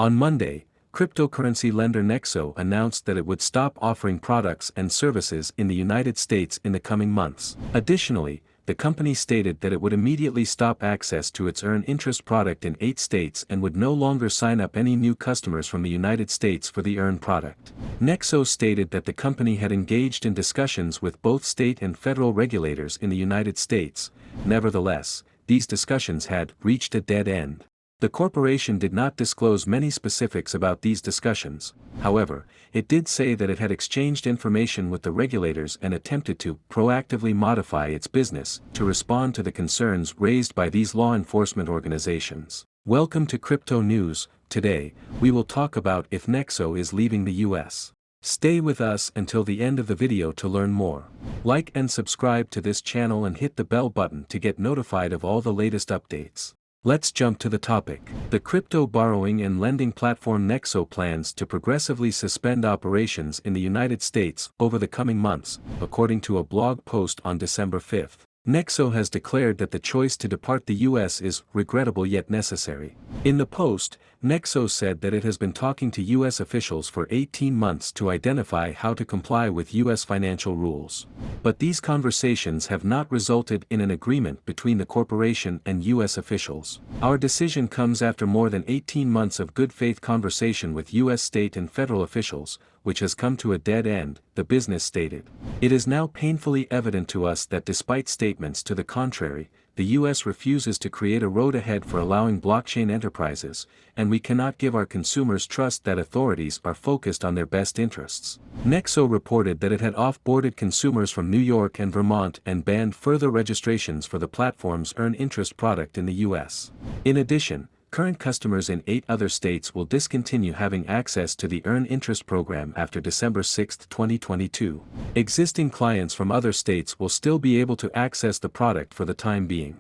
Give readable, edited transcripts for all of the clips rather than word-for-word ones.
On Monday, cryptocurrency lender NEXO announced that it would stop offering products and services in the United States in the coming months. Additionally, the company stated that it would immediately stop access to its earn interest product in 8 states and would no longer sign up any new customers from the United States for the earn product. NEXO stated that the company had engaged in discussions with both state and federal regulators in the United States. Nevertheless, these discussions had reached a dead end. The corporation did not disclose many specifics about these discussions. However, it did say that it had exchanged information with the regulators and attempted to proactively modify its business to respond to the concerns raised by these law enforcement organizations. Welcome to Crypto News. Today, we will talk about if NEXO is leaving the US. Stay with us until the end of the video to learn more. Like and subscribe to this channel and hit the bell button to get notified of all the latest updates. Let's jump to the topic. The crypto borrowing and lending platform NEXO plans to progressively suspend operations in the United States over the coming months, according to a blog post on December 5. NEXO has declared that the choice to depart the US is regrettable yet necessary. In the post, NEXO said that it has been talking to US officials for 18 months to identify how to comply with US financial rules. But these conversations have not resulted in an agreement between the corporation and US officials. Our decision comes after more than 18 months of good faith conversation with US state and federal officials, which has come to a dead end, the business stated. It is now painfully evident to us that despite statements to the contrary, the US refuses to create a road ahead for allowing blockchain enterprises, and we cannot give our consumers trust that authorities are focused on their best interests. NEXO reported that it had off-boarded consumers from New York and Vermont and banned further registrations for the platform's earn interest product in the US. In addition, current customers in 8 other states will discontinue having access to the Earn Interest program after December 6, 2022. Existing clients from other states will still be able to access the product for the time being.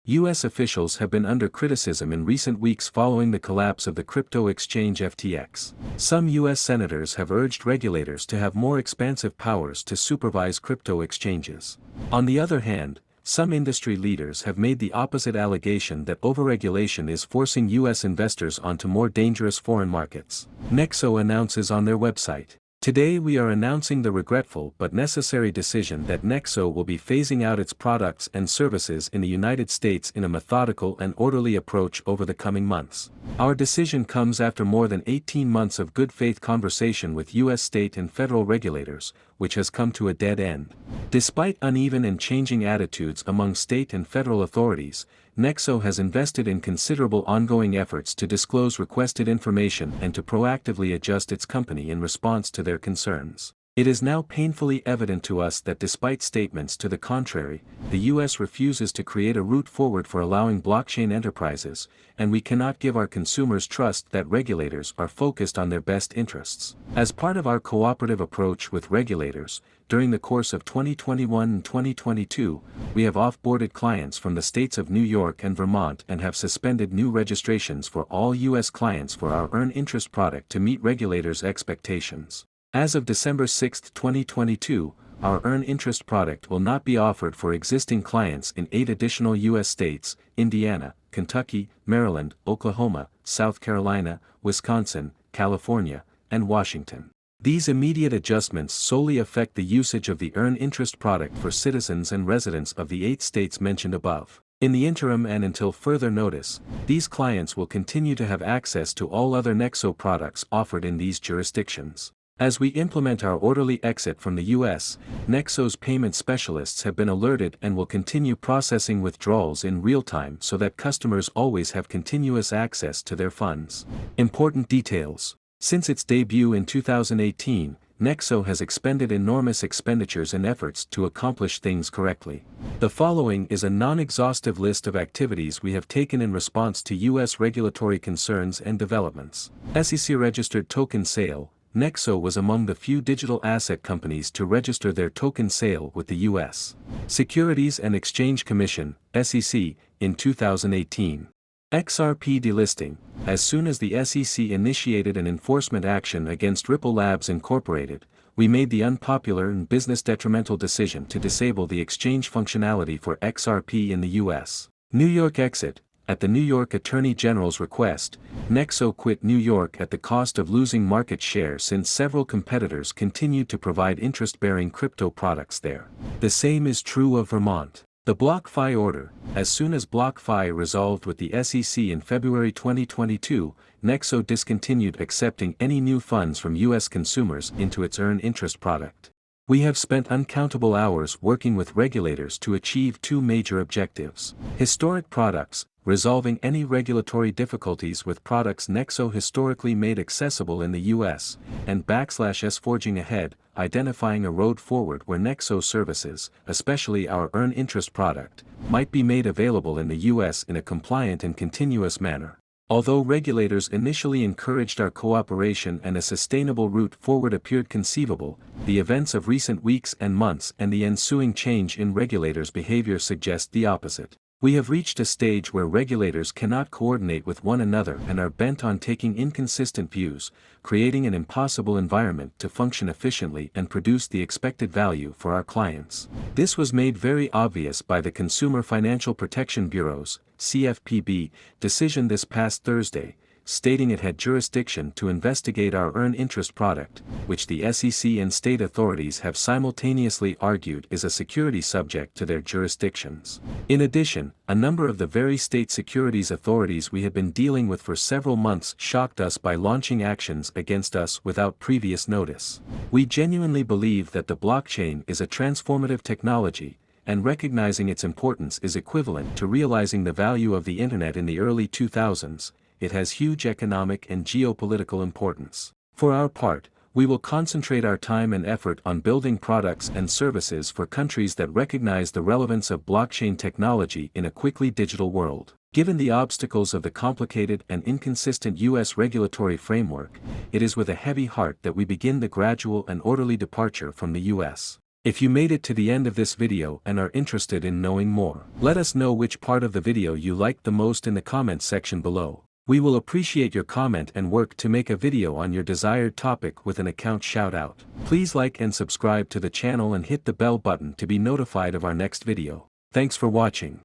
U.S. officials have been under criticism in recent weeks following the collapse of the crypto exchange FTX. Some U.S. senators have urged regulators to have more expansive powers to supervise crypto exchanges. On the other hand, some industry leaders have made the opposite allegation that overregulation is forcing U.S. investors onto more dangerous foreign markets. NEXO announces on their website. Today we are announcing the regretful but necessary decision that NEXO will be phasing out its products and services in the United States in a methodical and orderly approach over the coming months. Our decision comes after more than 18 months of good faith conversation with U.S. state and federal regulators, which has come to a dead end. Despite uneven and changing attitudes among state and federal authorities, NEXO has invested in considerable ongoing efforts to disclose requested information and to proactively adjust its company in response to their concerns. It is now painfully evident to us that despite statements to the contrary, the U.S. refuses to create a route forward for allowing blockchain enterprises, and we cannot give our consumers trust that regulators are focused on their best interests. As part of our cooperative approach with regulators, during the course of 2021 and 2022, we have off-boarded clients from the states of New York and Vermont and have suspended new registrations for all U.S. clients for our earn interest product to meet regulators' expectations. As of December 6, 2022, our earn interest product will not be offered for existing clients in 8 additional U.S. states: Indiana, Kentucky, Maryland, Oklahoma, South Carolina, Wisconsin, California, and Washington. These immediate adjustments solely affect the usage of the earn interest product for citizens and residents of the 8 states mentioned above. In the interim and until further notice, these clients will continue to have access to all other NEXO products offered in these jurisdictions. As we implement our orderly exit from the U.S., NEXO's payment specialists have been alerted and will continue processing withdrawals in real time so that customers always have continuous access to their funds. Important details. Since its debut in 2018, NEXO has expended enormous expenditures and efforts to accomplish things correctly. The following is a non-exhaustive list of activities we have taken in response to U.S. regulatory concerns and developments. SEC-registered token sale. NEXO was among the few digital asset companies to register their token sale with the U.S. Securities and Exchange Commission, SEC, in 2018. XRP delisting. As soon as the SEC initiated an enforcement action against Ripple Labs Incorporated, we made the unpopular and business-detrimental decision to disable the exchange functionality for XRP in the U.S. New York exit. At the New York Attorney General's request, NEXO quit New York at the cost of losing market share since several competitors continued to provide interest-bearing crypto products there. The same is true of Vermont. The BlockFi order: as soon as BlockFi resolved with the SEC in February 2022, NEXO discontinued accepting any new funds from U.S. consumers into its earned interest product. We have spent uncountable hours working with regulators to achieve two major objectives. Historic products: resolving any regulatory difficulties with products NEXO historically made accessible in the U.S., and /S forging ahead, identifying a road forward where NEXO services, especially our earned interest product, might be made available in the U.S. in a compliant and continuous manner. Although regulators initially encouraged our cooperation and a sustainable route forward appeared conceivable, the events of recent weeks and months and the ensuing change in regulators' behavior suggest the opposite. We have reached a stage where regulators cannot coordinate with one another and are bent on taking inconsistent views, creating an impossible environment to function efficiently and produce the expected value for our clients. This was made very obvious by the Consumer Financial Protection Bureau's (CFPB) decision this past Thursday, stating it had jurisdiction to investigate our earned interest product, which the SEC and state authorities have simultaneously argued is a security subject to their jurisdictions. In addition, a number of the very state securities authorities we had been dealing with for several months shocked us by launching actions against us without previous notice. We genuinely believe that the blockchain is a transformative technology, and recognizing its importance is equivalent to realizing the value of the internet in the early 2000s. It has huge economic and geopolitical importance. For our part, we will concentrate our time and effort on building products and services for countries that recognize the relevance of blockchain technology in a quickly digital world. Given the obstacles of the complicated and inconsistent U.S. regulatory framework, it is with a heavy heart that we begin the gradual and orderly departure from the U.S. If you made it to the end of this video and are interested in knowing more, let us know which part of the video you liked the most in the comments section below. We will appreciate your comment and work to make a video on your desired topic with an account shout-out. Please like and subscribe to the channel and hit the bell button to be notified of our next video. Thanks for watching.